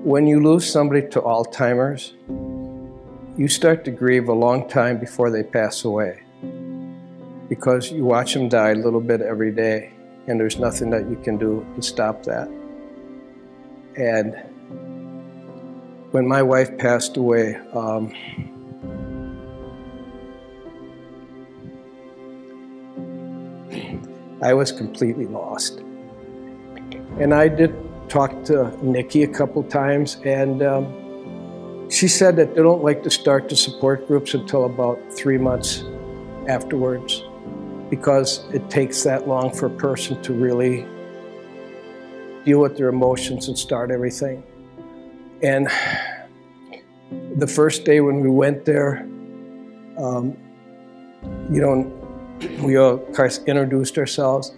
When you lose somebody to Alzheimer's, you start to grieve a long time before they pass away, because you watch them die a little bit every day, and there's nothing that you can do to stop that. And when my wife passed away, I was completely lost. And I did talk to Nikki a couple times, and she said that they don't like to start the support groups until about 3 months afterwards, because it takes that long for a person to really deal with their emotions and start everything. And the first day when we went there, we all kind of introduced ourselves.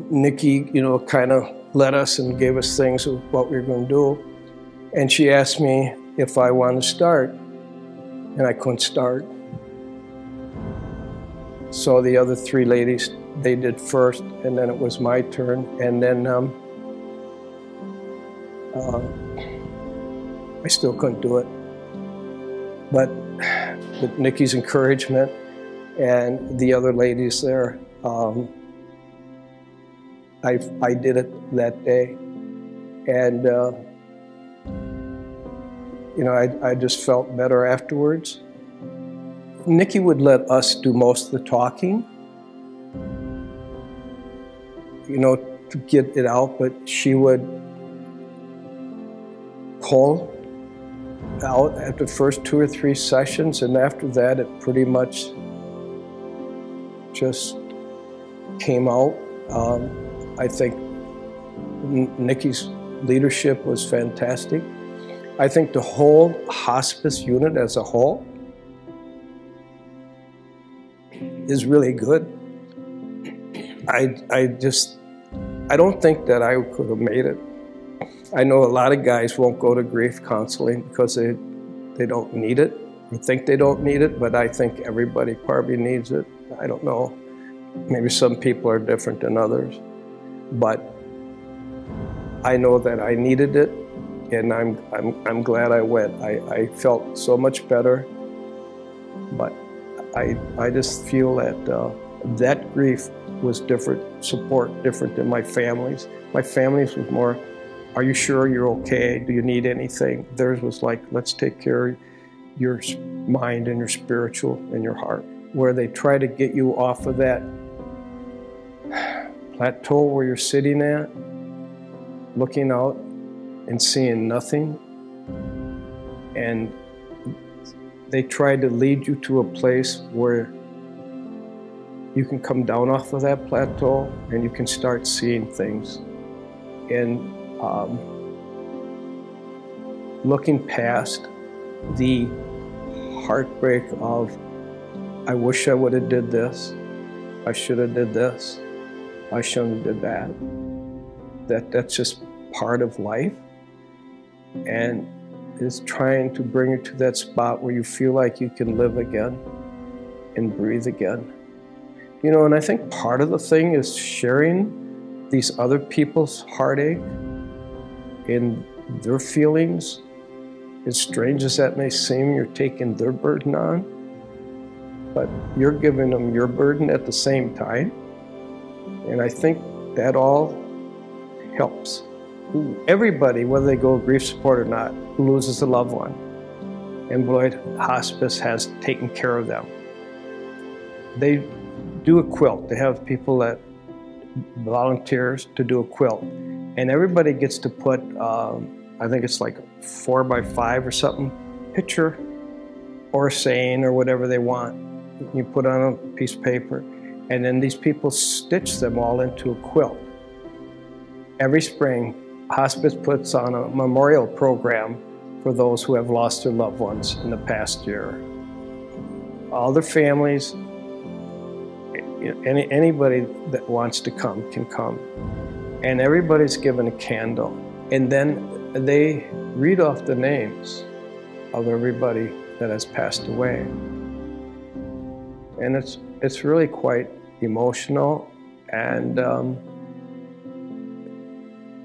Nikki, kind of led us and gave us things of what we were going to do. And she asked me if I wanted to start, and I couldn't start. So the other 3 ladies, they did first, and then it was my turn. And then I still couldn't do it. But with Nikki's encouragement and the other ladies there, I did it that day. And I just felt better afterwards. Nikki would let us do most of the talking, to get it out, but she would pull out at the first 2 or 3 sessions, and after that it pretty much just came out. I think Nikki's leadership was fantastic. I think the whole hospice unit as a whole is really good. I don't think that I could have made it. I know a lot of guys won't go to grief counseling because they don't need it, or think they don't need it, but I think everybody probably needs it. I don't know. Maybe some people are different than others, but I know that I needed it, and I'm glad I went. I felt so much better, but I just feel that that grief was different, support different than my family's. My family's was more, are you sure you're okay? Do you need anything? Theirs was like, let's take care of your mind and your spiritual and your heart, where they try to get you off of that plateau where you're sitting at, looking out and seeing nothing. And they try to lead you to a place where you can come down off of that plateau and you can start seeing things. And looking past the heartbreak of, I wish I would have did this, I should have did this, I shouldn't have did that. That's just part of life, and is trying to bring you to that spot where you feel like you can live again and breathe again. And I think part of the thing is sharing these other people's heartache and their feelings. As strange as that may seem, you're taking their burden on, but you're giving them your burden at the same time. And I think that all helps. Everybody, whether they go grief support or not, who loses a loved one, and Beloit Hospice has taken care of them. They do a quilt. They have people that volunteers to do a quilt, and everybody gets to put, I think it's like a 4x5 or something, picture or a saying or whatever they want. You put on a piece of paper, and then these people stitch them all into a quilt. Every spring, hospice puts on a memorial program for those who have lost their loved ones in the past year. All their families, anybody that wants to come can come. And everybody's given a candle. And then they read off the names of everybody that has passed away. And it's really quite emotional, and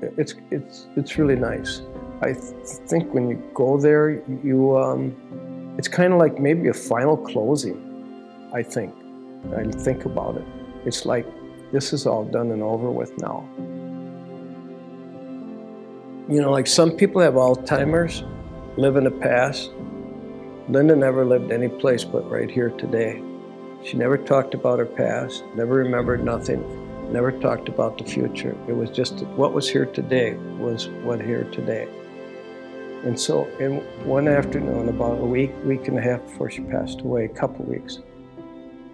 it's really nice. I think when you go there, it's kind of like maybe a final closing. I think about it. It's like this is all done and over with now. You know, like some people have Alzheimer's, live in the past. Linda never lived any place but right here today. She never talked about her past, never remembered nothing, never talked about the future. It was just what was here today was what here today. And so in one afternoon, about a week and a half before she passed away, a couple weeks,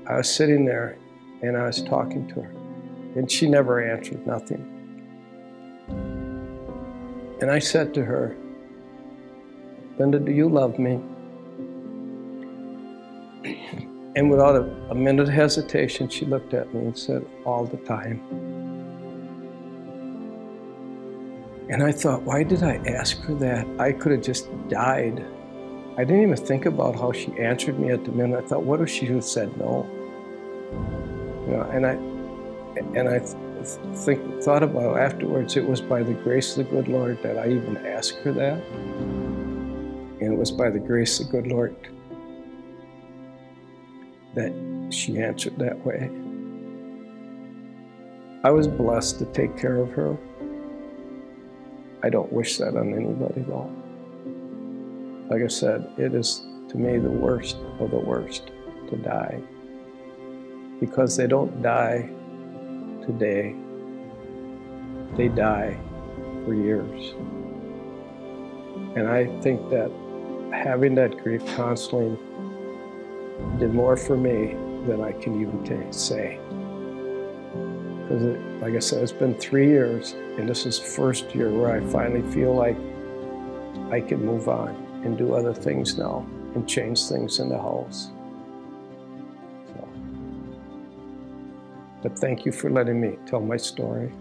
I was sitting there and I was talking to her. And she never answered nothing. And I said to her, Linda, do you love me? And without a minute of hesitation, she looked at me and said, all the time. And I thought, why did I ask her that? I could have just died. I didn't even think about how she answered me at the minute. I thought, what if she had said no? You know, and I thought about it afterwards. It was by the grace of the good Lord that I even asked her that. And it was by the grace of the good Lord that she answered that way. I was blessed to take care of her. I don't wish that on anybody though. Like I said, it is to me the worst of the worst to die. Because they don't die today, they die for years. And I think that having that grief counseling did more for me than I can even say. Because like I said, it's been 3 years, and this is the first year where I finally feel like I can move on and do other things now and change things in the house. So, but thank you for letting me tell my story.